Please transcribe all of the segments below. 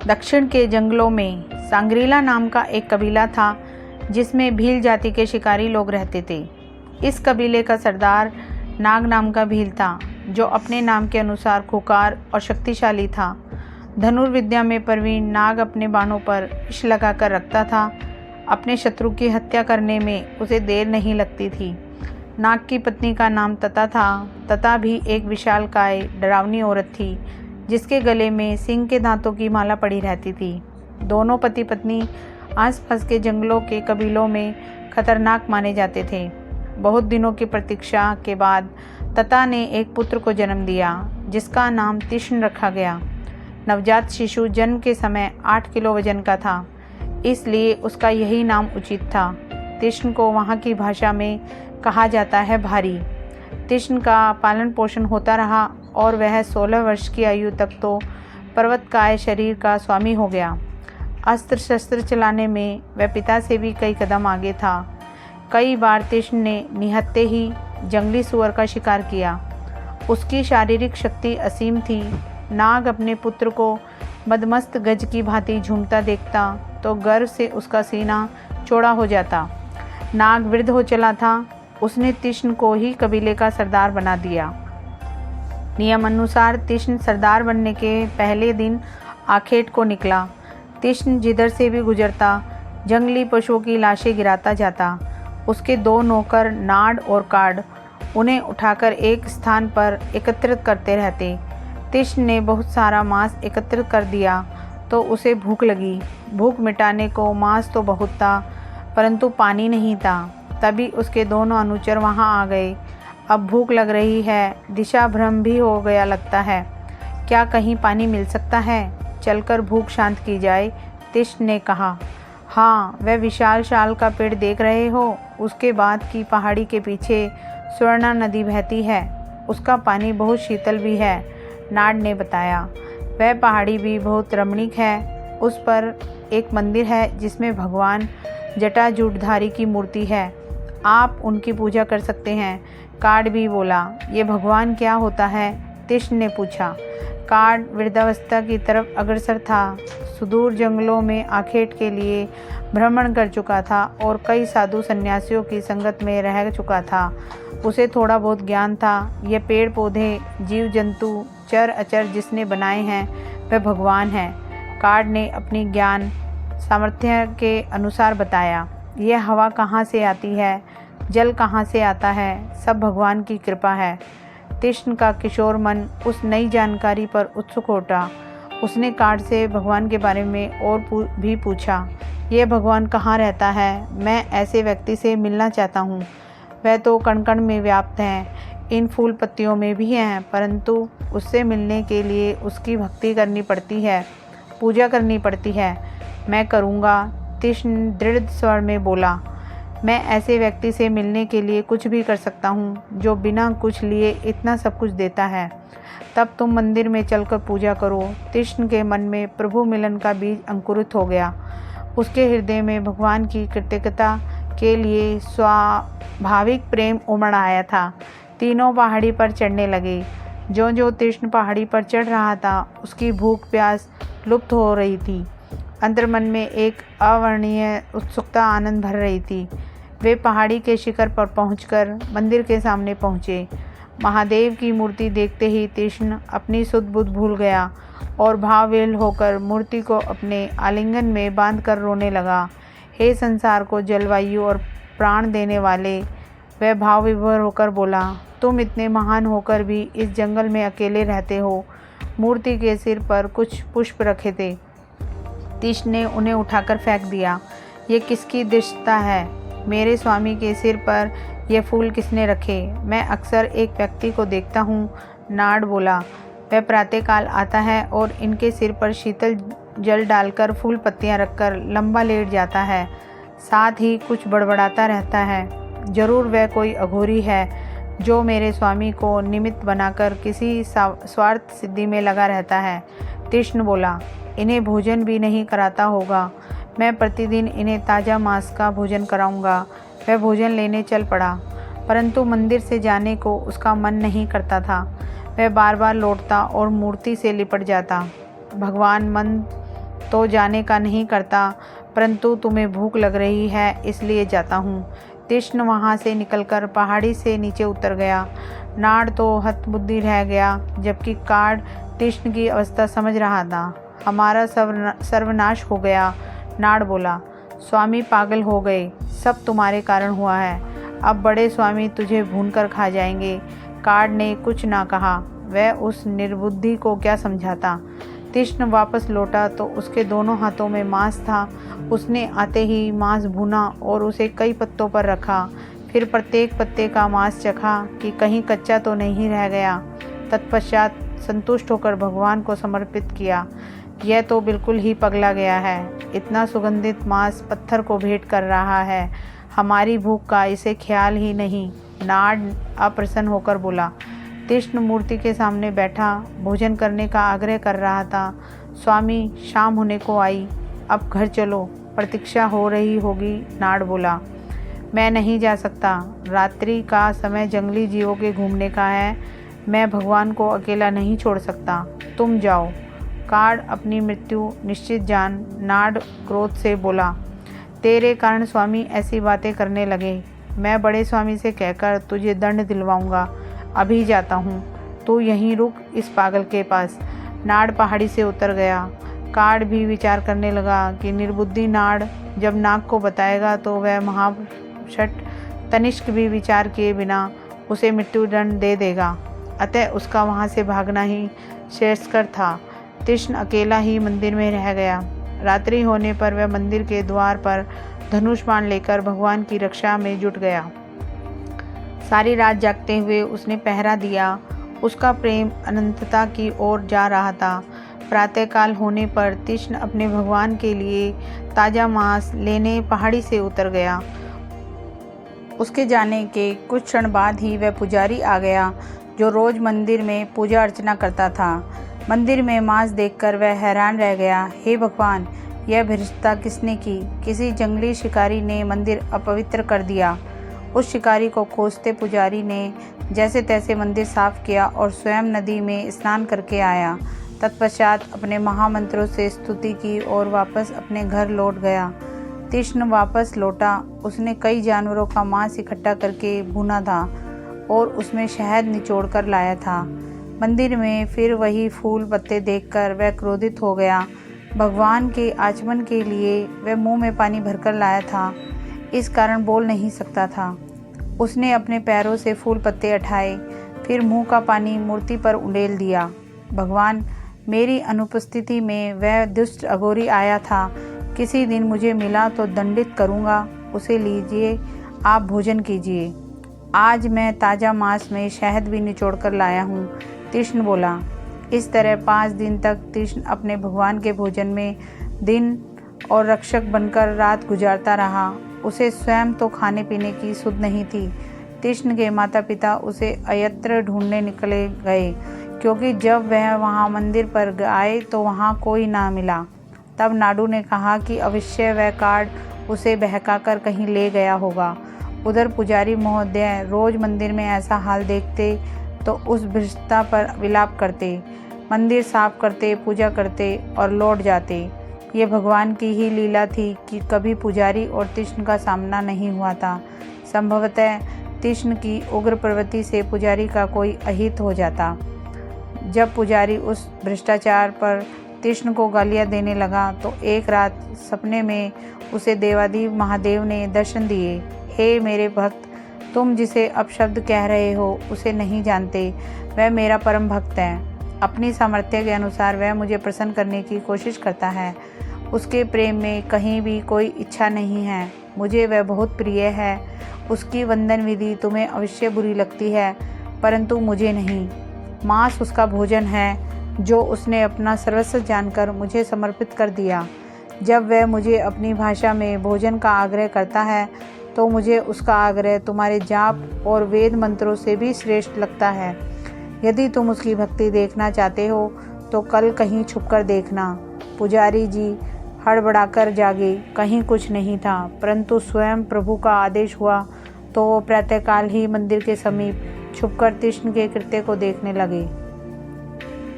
दक्षिण के जंगलों में सांग्रीला नाम का एक कबीला था जिसमें भील जाति के शिकारी लोग रहते थे। इस कबीले का सरदार नाग नाम का भील था, जो अपने नाम के अनुसार खुंखार और शक्तिशाली था। धनुर्विद्या में प्रवीण नाग अपने बाणों पर विष लगाकर रखता था। अपने शत्रु की हत्या करने में उसे देर नहीं लगती थी। नाग की पत्नी का नाम तता था। तता भी एक विशालकाय डरावनी औरत थी, जिसके गले में सिंह के दांतों की माला पड़ी रहती थी। दोनों पति पत्नी आसपास के जंगलों के कबीलों में खतरनाक माने जाते थे। बहुत दिनों की प्रतीक्षा के बाद तता ने एक पुत्र को जन्म दिया, जिसका नाम तीक्ष्ण रखा गया। नवजात शिशु जन्म के समय 8 किलो वजन का था, इसलिए उसका यही नाम उचित था। तीक्ष्ण को वहाँ की भाषा में कहा जाता है भारी। तीक्ष्ण का पालन पोषण होता रहा और वह 16 वर्ष की आयु तक तो पर्वतकाय शरीर का स्वामी हो गया। अस्त्र शस्त्र चलाने में वह पिता से भी कई कदम आगे था। कई बार तीक्ष्ण ने निहत्थे ही जंगली सुअर का शिकार किया। उसकी शारीरिक शक्ति असीम थी। नाग अपने पुत्र को मदमस्त गज की भांति झूमता देखता तो गर्व से उसका सीना चौड़ा हो जाता। नाग वृद्ध हो चला था। उसने तीक्ष्ण को ही कबीले का सरदार बना दिया। नियम अनुसार तीक्ष्ण सरदार बनने के पहले दिन आखेट को निकला। तीक्ष्ण जिधर से भी गुजरता जंगली पशुओं की लाशें गिराता जाता। उसके 2 नौकर नाड और काड उन्हें उठाकर एक स्थान पर एकत्रित करते रहते। तीक्ष्ण ने बहुत सारा मांस एकत्रित कर दिया तो उसे भूख लगी। भूख मिटाने को मांस तो बहुत था, परंतु पानी नहीं था। तभी उसके दोनों अनुचर वहां आ गए। अब भूख लग रही है, दिशा भ्रम भी हो गया लगता है। क्या कहीं पानी मिल सकता है? चलकर भूख शांत की जाए, तीक्ष्ण ने कहा। हाँ, वह विशाल शाल का पेड़ देख रहे हो? उसके बाद की पहाड़ी के पीछे स्वर्णा नदी बहती है। उसका पानी बहुत शीतल भी है, नाड ने बताया। वह पहाड़ी भी बहुत रमणीक है। उस पर एक मंदिर है जिसमें भगवान जटाजूटधारी की मूर्ति है। आप उनकी पूजा कर सकते हैं। काड भी बोला। ये भगवान क्या होता है? तीक्ष्ण ने पूछा। काड वृद्धावस्था की तरफ अग्रसर था। सुदूर जंगलों में आखेट के लिए भ्रमण कर चुका था और कई साधु सन्यासियों की संगत में रह चुका था। उसे थोड़ा बहुत ज्ञान था। ये पेड़ पौधे, जीव जंतु, चर अचर जिसने बनाए हैं वह भगवान है। काड ने अपनी ज्ञान सामर्थ्य के अनुसार बताया। यह हवा कहाँ से आती है, जल कहाँ से आता है, सब भगवान की कृपा है। तीक्ष्ण का किशोर मन उस नई जानकारी पर उत्सुक उठा। उसने काड से भगवान के बारे में और भी पूछा। यह भगवान कहाँ रहता है? मैं ऐसे व्यक्ति से मिलना चाहता हूँ। वह तो कण कण में व्याप्त हैं, इन फूल पत्तियों में भी हैं, परंतु उससे मिलने के लिए उसकी भक्ति करनी पड़ती है, पूजा करनी पड़ती है। मैं करूँगा, तीक्ष्ण दृढ़ स्वर में बोला। मैं ऐसे व्यक्ति से मिलने के लिए कुछ भी कर सकता हूँ, जो बिना कुछ लिए इतना सब कुछ देता है। तब तुम मंदिर में चलकर पूजा करो। तीक्ष्ण के मन में प्रभु मिलन का बीज अंकुरित हो गया। उसके हृदय में भगवान की कृतज्ञता के लिए स्वाभाविक प्रेम उमड़ आया था। तीनों पहाड़ी पर चढ़ने लगे। जो तीक्ष्ण पहाड़ी पर चढ़ रहा था, उसकी भूख प्यास लुप्त हो रही थी। अंतर्मन में एक अवर्णनीय उत्सुकता आनंद भर रही थी। वे पहाड़ी के शिखर पर पहुंचकर मंदिर के सामने पहुंचे। महादेव की मूर्ति देखते ही तीक्ष्ण अपनी सुध बुध भूल गया और भावविह्वल होकर मूर्ति को अपने आलिंगन में बांधकर रोने लगा। हे संसार को जलवायु और प्राण देने वाले, वह भावविभोर होकर बोला। तुम इतने महान होकर भी इस जंगल में अकेले रहते हो। मूर्ति के सिर पर कुछ पुष्प रखे थे। तीक्ष्ण ने उन्हें उठाकर फेंक दिया। ये किसकी दृष्टता है? मेरे स्वामी के सिर पर ये फूल किसने रखे? मैं अक्सर एक व्यक्ति को देखता हूँ, नाड बोला। वह प्रातःकाल आता है और इनके सिर पर शीतल जल डालकर फूल पत्तियाँ रखकर लंबा लेट जाता है, साथ ही कुछ बड़बड़ाता रहता है। जरूर वह कोई अघोरी है जो मेरे स्वामी को निमित्त बनाकर किसी स्वार्थ सिद्धि में लगा रहता है। तीक्ष्ण बोला। इन्हें भोजन भी नहीं कराता होगा। मैं प्रतिदिन इन्हें ताज़ा मांस का भोजन कराऊंगा। वह भोजन लेने चल पड़ा, परंतु मंदिर से जाने को उसका मन नहीं करता था। वह बार बार लौटता और मूर्ति से लिपट जाता। भगवान तो जाने का नहीं करता, परंतु तुम्हें भूख लग रही है इसलिए जाता हूँ। तीक्ष्ण वहाँ से निकलकर पहाड़ी से नीचे उतर गया। नाड़ तो हतबुद्धि रह गया, जबकि कार्ड तीक्ष्ण की अवस्था समझ रहा था। हमारा सर्वनाश हो गया, नाड़ बोला। स्वामी पागल हो गए, सब तुम्हारे कारण हुआ है। अब बड़े स्वामी तुझे भूनकर खा जाएंगे। कार्ड ने कुछ ना कहा, वह उस निर्बुद्धि को क्या समझाता। तीक्ष्ण वापस लौटा तो उसके दोनों हाथों में मांस था। उसने आते ही मांस भुना और उसे कई पत्तों पर रखा, फिर प्रत्येक पत्ते का मांस चखा कि कहीं कच्चा तो नहीं रह गया। तत्पश्चात संतुष्ट होकर भगवान को समर्पित किया। यह तो बिल्कुल ही पगला गया है, इतना सुगंधित मांस पत्थर को भेंट कर रहा है। हमारी भूख का इसे ख्याल ही नहीं। नाड़ अप्रसन्न होकर बोला। तीक्ष्ण मूर्ति के सामने बैठा भोजन करने का आग्रह कर रहा था। स्वामी, शाम होने को आई, अब घर चलो, प्रतीक्षा हो रही होगी। नाड़ बोला। मैं नहीं जा सकता, रात्रि का समय जंगली जीवों के घूमने का है। मैं भगवान को अकेला नहीं छोड़ सकता, तुम जाओ। कार्ड अपनी मृत्यु निश्चित जान नाड़ क्रोध से बोला। तेरे कारण स्वामी ऐसी बातें करने लगे। मैं बड़े स्वामी से कहकर तुझे दंड दिलवाऊंगा। अभी जाता हूँ, तू यहीं रुक इस पागल के पास। नाड़ पहाड़ी से उतर गया। कार्ड भी विचार करने लगा कि निर्बुद्धि नाड़ जब नाग को बताएगा तो वह महाशठ तनिष्क भी विचार किए बिना उसे मृत्युदंड दे देगा। अतः उसका वहाँ से भागना ही श्रेयस्कर था। तीक्ष्ण अकेला ही मंदिर में रह गया। रात्रि होने पर वह मंदिर के द्वार पर धनुष बाण लेकर भगवान की रक्षा में जुट गया। सारी रात जागते हुए उसने पहरा दिया। उसका प्रेम अनंतता की ओर जा रहा था। प्रातःकाल होने पर तीक्ष्ण अपने भगवान के लिए ताज़ा मांस लेने पहाड़ी से उतर गया। उसके जाने के कुछ क्षण बाद ही वह पुजारी आ गया, जो रोज मंदिर में पूजा अर्चना करता था। मंदिर में मांस देखकर वह हैरान रह गया। हे भगवान, यह भ्रष्टता किसने की? किसी जंगली शिकारी ने मंदिर अपवित्र कर दिया। उस शिकारी को खोजते पुजारी ने जैसे तैसे मंदिर साफ किया और स्वयं नदी में स्नान करके आया। तत्पश्चात अपने महामंत्रों से स्तुति की और वापस अपने घर लौट गया। तीक्ष्ण वापस लौटा। उसने कई जानवरों का मांस इकट्ठा करके भुना था और उसमें शहद निचोड़ कर लाया था। मंदिर में फिर वही फूल पत्ते देखकर वह क्रोधित हो गया। भगवान के आचमन के लिए वह मुंह में पानी भरकर लाया था, इस कारण बोल नहीं सकता था। उसने अपने पैरों से फूल पत्ते उठाए, फिर मुंह का पानी मूर्ति पर उंडेल दिया। भगवान, मेरी अनुपस्थिति में वह दुष्ट अघोरी आया था। किसी दिन मुझे मिला तो दंडित करूँगा। उसे लीजिए, आप भोजन कीजिए। आज मैं ताज़ा मांस में शहद भी निचोड़ कर लाया हूँ, तीक्ष्ण बोला। इस तरह 5 दिन तक तीक्ष्ण अपने भगवान के भोजन में दिन और रक्षक बनकर रात गुजारता रहा। उसे स्वयं तो खाने पीने की सुध नहीं थी। तीक्ष्ण के माता पिता उसे अयत्र ढूंढने निकले गए, क्योंकि जब वह वहाँ मंदिर पर आए तो वहाँ कोई ना मिला। तब नाडू ने कहा कि अवश्य वह कार्ड उसे बहकाकर कहीं ले गया होगा। उधर पुजारी महोदय रोज मंदिर में ऐसा हाल देखते तो उस भ्रष्टता पर विलाप करते, मंदिर साफ करते, पूजा करते और लौट जाते। ये भगवान की ही लीला थी कि कभी पुजारी और तीक्ष्ण का सामना नहीं हुआ था। संभवतः तीक्ष्ण की उग्र प्रवृत्ति से पुजारी का कोई अहित हो जाता। जब पुजारी उस भ्रष्टाचार पर तीक्ष्ण को गालियाँ देने लगा तो एक रात सपने में उसे देवादिदेव महादेव ने दर्शन दिए। हे मेरे भक्त, तुम जिसे अपशब्द कह रहे हो उसे नहीं जानते। वह मेरा परम भक्त है। अपनी सामर्थ्य के अनुसार वह मुझे प्रसन्न करने की कोशिश करता है। उसके प्रेम में कहीं भी कोई इच्छा नहीं है। मुझे वह बहुत प्रिय है। उसकी वंदन विधि तुम्हें अवश्य बुरी लगती है, परंतु मुझे नहीं। मांस उसका भोजन है, जो उसने अपना सर्वस्व जानकर मुझे समर्पित कर दिया। जब वह मुझे अपनी भाषा में भोजन का आग्रह करता है तो मुझे उसका आग्रह तुम्हारे जाप और वेद मंत्रों से भी श्रेष्ठ लगता है। यदि तुम उसकी भक्ति देखना चाहते हो तो कल कहीं छुपकर देखना। पुजारी जी हड़बड़ाकर जागे। कहीं कुछ नहीं था, परंतु स्वयं प्रभु का आदेश हुआ तो वो प्रातःकाल ही मंदिर के समीप छुपकर तीक्ष्ण के कृत्य को देखने लगे।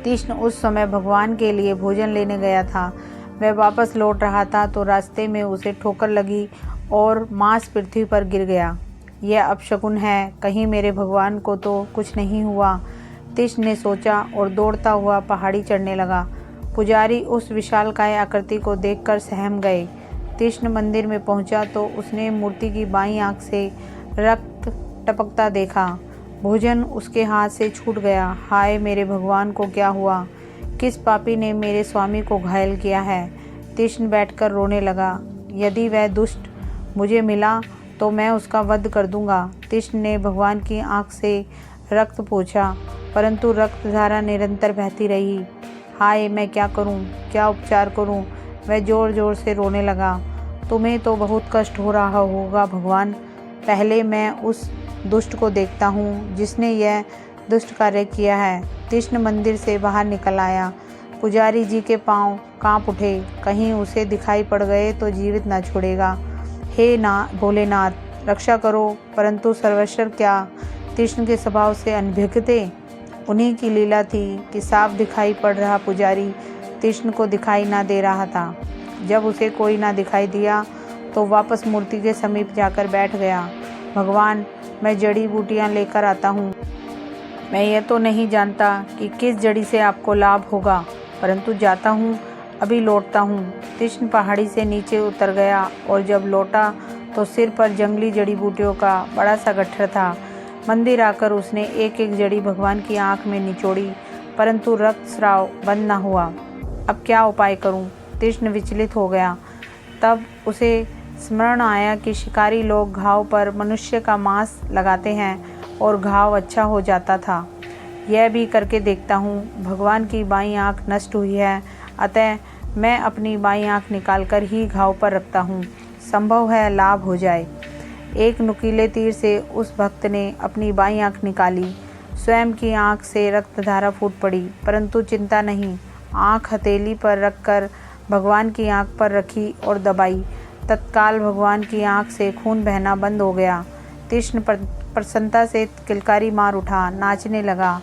तीक्ष्ण उस समय भगवान के लिए भोजन लेने गया था। वह वापस लौट रहा था तो रास्ते में उसे ठोकर लगी और मांस पृथ्वी पर गिर गया। यह अपशकुन है, कहीं मेरे भगवान को तो कुछ नहीं हुआ, तीक्ष्ण ने सोचा और दौड़ता हुआ पहाड़ी चढ़ने लगा। पुजारी उस विशालकाय आकृति को देखकर सहम गए। तीक्ष्ण मंदिर में पहुंचा तो उसने मूर्ति की बाईं आंख से रक्त टपकता देखा। भोजन उसके हाथ से छूट गया। हाय, मेरे भगवान को क्या हुआ? किस पापी ने मेरे स्वामी को घायल किया है? तीक्ष्ण बैठकर रोने लगा। यदि वह दुष्ट मुझे मिला तो मैं उसका वध कर दूंगा। तीक्ष्ण ने भगवान की आंख से रक्त पोंछा, परंतु रक्तधारा निरंतर बहती रही। हाय, मैं क्या करूं? क्या उपचार करूं? वह जोर जोर से रोने लगा। तुम्हें तो बहुत कष्ट हो रहा होगा भगवान। पहले मैं उस दुष्ट को देखता हूँ जिसने यह दुष्ट कार्य किया है। तीक्ष्ण मंदिर से बाहर निकल आया। पुजारी जी के पांव कांप उठे, कहीं उसे दिखाई पड़ गए तो जीवित न छोड़ेगा। हे भोलेनाथ, रक्षा करो। परंतु सर्वेश्वर क्या तीक्ष्ण के स्वभाव से अनभिज्ञ थे? उन्हीं की लीला थी कि साफ दिखाई पड़ रहा पुजारी तीक्ष्ण को दिखाई ना दे रहा था। जब उसे कोई ना दिखाई दिया तो वापस मूर्ति के समीप जाकर बैठ गया। भगवान, मैं जड़ी बूटियां लेकर आता हूँ। मैं यह तो नहीं जानता कि किस जड़ी से आपको लाभ होगा, परंतु जाता हूँ, अभी लौटता हूँ। तीक्ष्ण पहाड़ी से नीचे उतर गया और जब लौटा तो सिर पर जंगली जड़ी बूटियों का बड़ा सा गट्ठर था। मंदिर आकर उसने एक एक जड़ी भगवान की आंख में निचोड़ी, परंतु रक्तस्राव बंद न हुआ। अब क्या उपाय करूं? तीक्ष्ण विचलित हो गया। तब उसे स्मरण आया कि शिकारी लोग घाव पर मनुष्य का मांस लगाते हैं और घाव अच्छा हो जाता था। यह भी करके देखता हूँ। भगवान की बाईं आंख नष्ट हुई है, अतः मैं अपनी बाईं आंख निकालकर ही घाव पर रखता हूँ, संभव है लाभ हो जाए। एक नुकीले तीर से उस भक्त ने अपनी बाईं आंख निकाली। स्वयं की आंख से रक्तधारा फूट पड़ी, परंतु चिंता नहीं। आंख हथेली पर रखकर भगवान की आंख पर रखी और दबाई। तत्काल भगवान की आंख से खून बहना बंद हो गया। तीक्ष्ण प्रसन्नता से किलकारी मार उठा, नाचने लगा।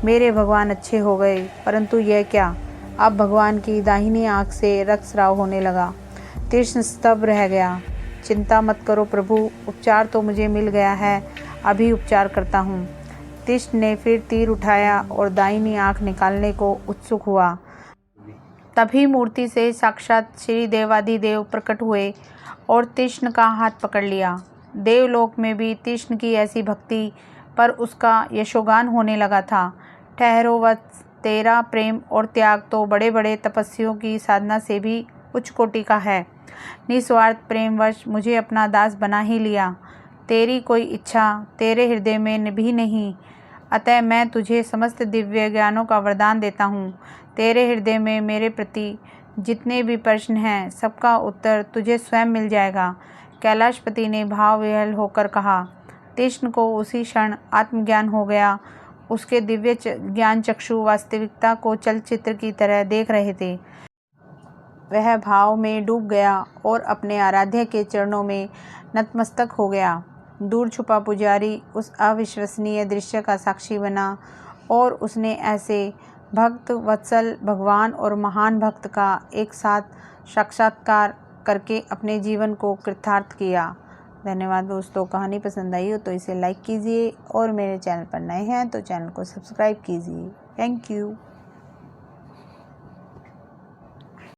मेरे भगवान अच्छे हो गए। परंतु यह क्या? अब भगवान की दाहिनी आंख से रक्तस्राव होने लगा। तीक्ष्ण स्तब्ध रह गया। चिंता मत करो प्रभु, उपचार तो मुझे मिल गया है, अभी उपचार करता हूँ। तीक्ष्ण ने फिर तीर उठाया और दाहिनी आंख निकालने को उत्सुक हुआ। तभी मूर्ति से साक्षात श्री देवाधिदेव प्रकट हुए और तीक्ष्ण का हाथ पकड़ लिया। देवलोक में भी तीक्ष्ण की ऐसी भक्ति पर उसका यशोगान होने लगा था। ठहरो वत्स, तेरा प्रेम और त्याग तो बड़े बड़े तपस्वियों की साधना से भी उच्च कोटि का है। निस्वार्थ प्रेमवश मुझे अपना दास बना ही लिया। तेरी कोई इच्छा तेरे हृदय में भी नहीं, अतः मैं तुझे समस्त दिव्य ज्ञानों का वरदान देता हूँ। तेरे हृदय में मेरे प्रति जितने भी प्रश्न हैं, सबका उत्तर तुझे स्वयं मिल जाएगा। कैलाशपति ने भाव विह्वल होकर कहा। तीक्ष्ण को उसी क्षण आत्मज्ञान हो गया। उसके दिव्य ज्ञान चक्षु वास्तविकता को चलचित्र की तरह देख रहे थे। वह भाव में डूब गया और अपने आराध्य के चरणों में नतमस्तक हो गया। दूर छुपा पुजारी उस अविश्वसनीय दृश्य का साक्षी बना और उसने ऐसे भक्त वत्सल भगवान और महान भक्त का एक साथ साक्षात्कार करके अपने जीवन को कृतार्थ किया। धन्यवाद दोस्तों। कहानी पसंद आई हो तो इसे लाइक कीजिए और मेरे चैनल पर नए हैं तो चैनल को सब्सक्राइब कीजिए। Thank you.